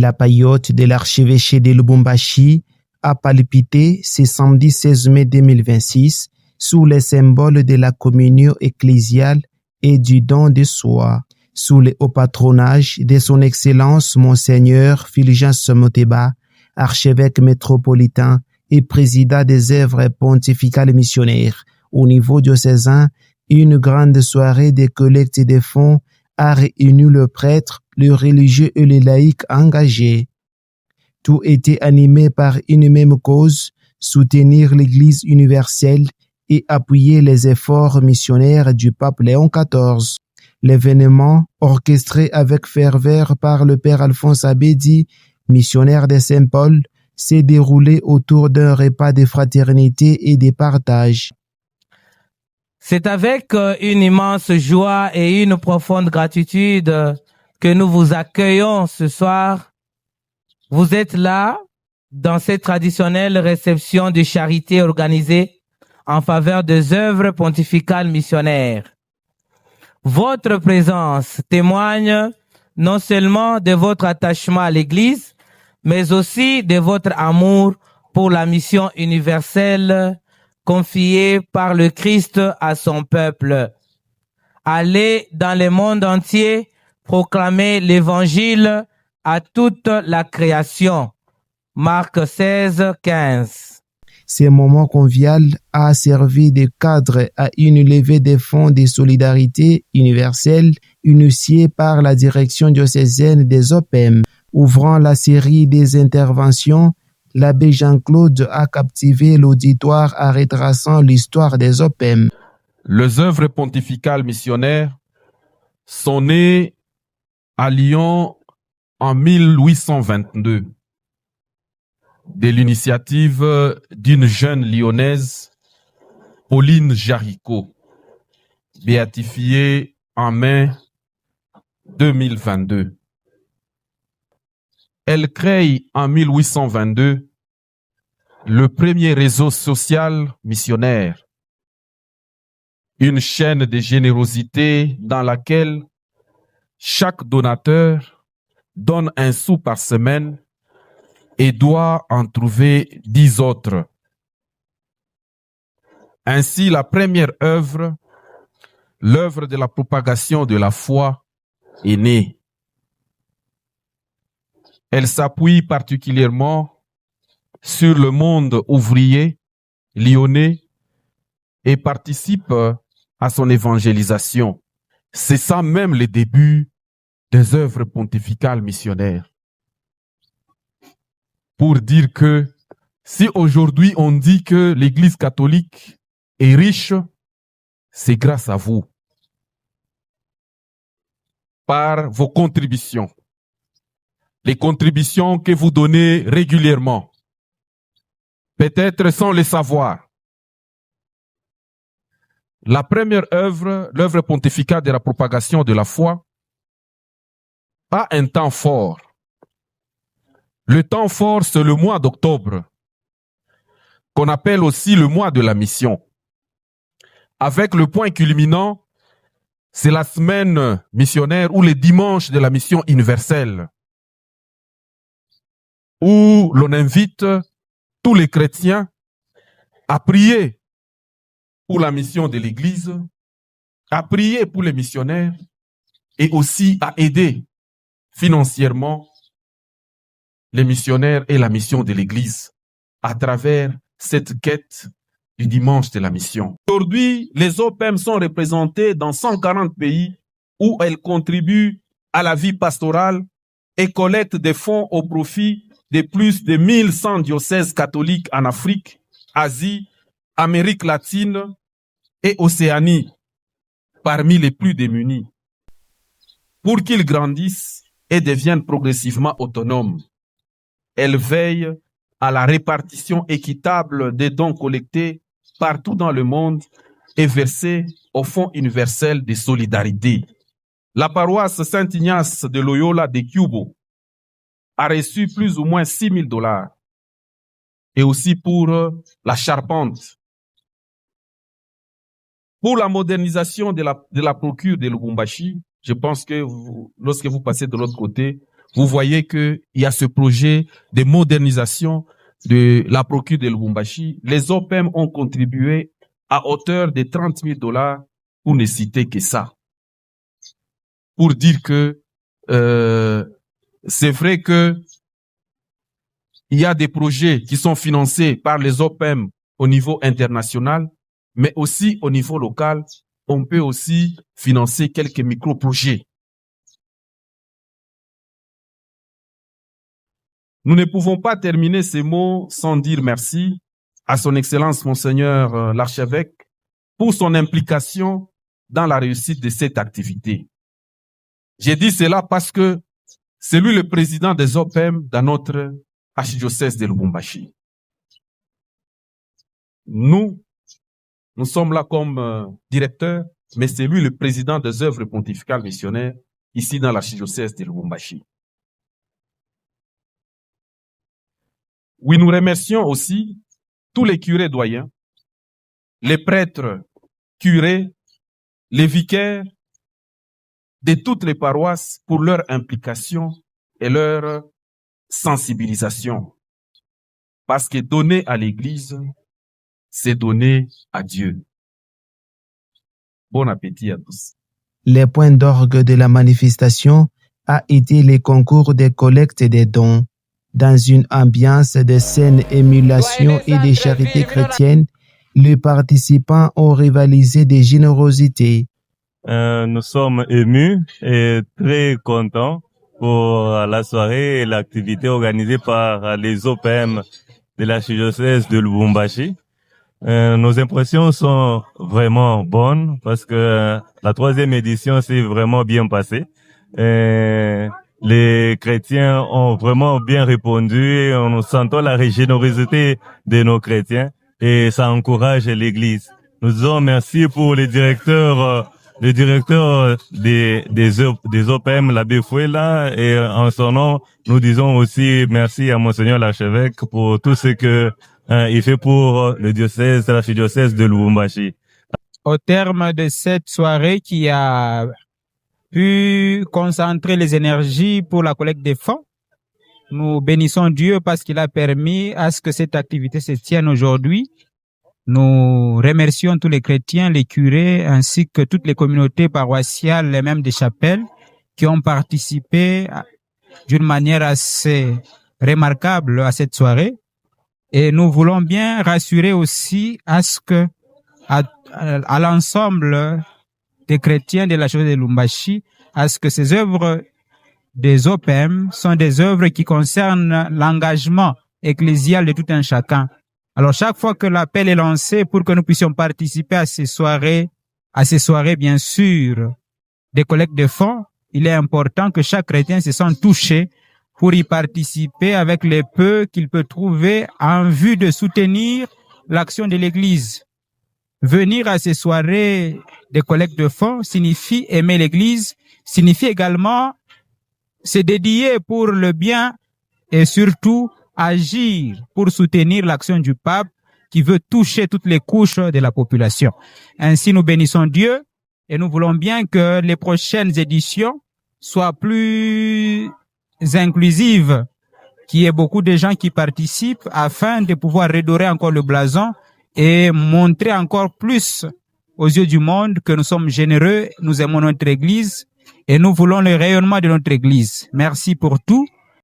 La paillote de l'archevêché de Lubumbashi a palpité ce samedi 16 mai 2026 sous les symboles de la communion ecclésiale et du don de soi, sous le haut patronage de son Excellence Monseigneur Fulgence Moteba, archevêque métropolitain et président des œuvres pontificales missionnaires. Au niveau diocésain, une grande soirée de collecte de fonds a réuni le prêtre, le religieux et les laïcs engagés. Tout était animé par une même cause, soutenir l'Église universelle et appuyer les efforts missionnaires du pape Léon XIV. L'événement, orchestré avec ferveur par le père Alphonse Abedi, missionnaire de Saint-Paul, s'est déroulé autour d'un repas de fraternité et de partage. C'est avec une immense joie et une profonde gratitude que nous vous accueillons ce soir. Vous êtes là dans cette traditionnelle réception de charité organisée en faveur des œuvres pontificales missionnaires. Votre présence témoigne non seulement de votre attachement à l'Église, mais aussi de votre amour pour la mission universelle confiée par le Christ à son peuple. Allez dans le monde entier proclamer l'Évangile à toute la création. Marc 16, 15. Ce moment convivial a servi de cadre à une levée de fonds de solidarité universelle initiée par la direction diocésaine des OPEM. Ouvrant la série des interventions, l'abbé Jean-Claude a captivé l'auditoire en retraçant l'histoire des OPEM. Les œuvres pontificales missionnaires sont nées à Lyon en 1822 de l'initiative d'une jeune lyonnaise, Pauline Jaricot, béatifiée en mai 2022. Elle crée en 1822 le premier réseau social missionnaire, une chaîne de générosité dans laquelle chaque donateur donne un sou par semaine et doit en trouver 10 autres. Ainsi, la première œuvre, l'œuvre de la propagation de la foi, est née. Elle s'appuie particulièrement sur le monde ouvrier lyonnais et participe à son évangélisation. C'est ça même le début des œuvres pontificales missionnaires. Pour dire que si aujourd'hui on dit que l'Église catholique est riche, c'est grâce à vous. Par vos contributions. Les contributions que vous donnez régulièrement. Peut-être sans le savoir. La première œuvre, l'œuvre pontificale de la propagation de la foi, a un temps fort. Le temps fort, c'est le mois d'octobre, qu'on appelle aussi le mois de la mission. Avec le point culminant, c'est la semaine missionnaire ou les dimanches de la mission universelle, où l'on invite tous les chrétiens à prier pour la mission de l'Église, à prier pour les missionnaires et aussi à aider financièrement les missionnaires et la mission de l'Église à travers cette quête du dimanche de la mission. Aujourd'hui, les OPEM sont représentés dans 140 pays où elles contribuent à la vie pastorale et collectent des fonds au profit de plus de 1100 diocèses catholiques en Afrique, Asie, Amérique latine et Océanie, parmi les plus démunis, pour qu'ils grandissent et deviennent progressivement autonomes. Elle veille à la répartition équitable des dons collectés partout dans le monde et versés au Fonds universel de solidarité. La paroisse Saint-Ignace de Loyola de Cubo a reçu plus ou moins $6,000 et aussi pour la charpente. Pour la modernisation de la procure de Lubumbashi, je pense que lorsque vous passez de l'autre côté, vous voyez qu'il y a ce projet de modernisation de la procure de Lubumbashi. Les OPEM ont contribué à hauteur de $30,000 pour ne citer que ça. Pour dire que c'est vrai que il y a des projets qui sont financés par les OPEM au niveau international, mais aussi au niveau local, on peut aussi financer quelques micro-projets. Nous ne pouvons pas terminer ces mots sans dire merci à son Excellence Monseigneur l'archevêque pour son implication dans la réussite de cette activité. J'ai dit cela parce que c'est lui le président des OPEM dans notre archidiocèse de Lubumbashi. Nous sommes là comme directeurs, mais c'est lui le président des œuvres pontificales missionnaires ici dans l'archidiocèse de Lubumbashi. Oui, nous remercions aussi tous les curés doyens, les prêtres, curés, les vicaires de toutes les paroisses pour leur implication et leur sensibilisation. Parce que donner à l'Église, c'est donner à Dieu. Bon appétit à tous. Les points d'orgue de la manifestation a été les concours des collectes des dons. Dans une ambiance de saine émulation et de charité chrétienne, les participants ont rivalisé de générosité. Nous sommes émus et très contents pour la soirée et l'activité organisée par les OPM de l'archidiocèse de Lubumbashi. Nos impressions sont vraiment bonnes parce que la 3e édition s'est vraiment bien passée. Les chrétiens ont vraiment bien répondu et nous sentons la générosité de nos chrétiens et ça encourage l'Église. Nous disons merci pour le directeur des OPM, l'abbé Fouela, et en son nom, nous disons aussi merci à Monseigneur l'archevêque pour tout ce que il fait pour le diocèse, l'archidiocèse de Lubumbashi. Au terme de cette soirée qui a pu concentrer les énergies pour la collecte des fonds, nous bénissons Dieu parce qu'il a permis à ce que cette activité se tienne aujourd'hui. Nous remercions tous les chrétiens, les curés, ainsi que toutes les communautés paroissiales et même des chapelles qui ont participé d'une manière assez remarquable à cette soirée. Et nous voulons bien rassurer aussi à ce que, à l'ensemble des chrétiens de la chose de Lubumbashi, à ce que ces œuvres des OPM sont des œuvres qui concernent l'engagement ecclésial de tout un chacun. Alors, chaque fois que l'appel est lancé pour que nous puissions participer à ces soirées bien sûr, des collectes de fonds, il est important que chaque chrétien se sente touché pour y participer avec les peu qu'il peut trouver en vue de soutenir l'action de l'Église. Venir à ces soirées de collecte de fonds signifie aimer l'Église, signifie également se dédier pour le bien et surtout agir pour soutenir l'action du pape qui veut toucher toutes les couches de la population. Ainsi, nous bénissons Dieu et nous voulons bien que les prochaines éditions soient plus inclusives, qu'il y ait beaucoup de gens qui participent afin de pouvoir redorer encore le blason et montrer encore plus aux yeux du monde que nous sommes généreux, nous aimons notre Église et nous voulons le rayonnement de notre Église. Merci pour tout.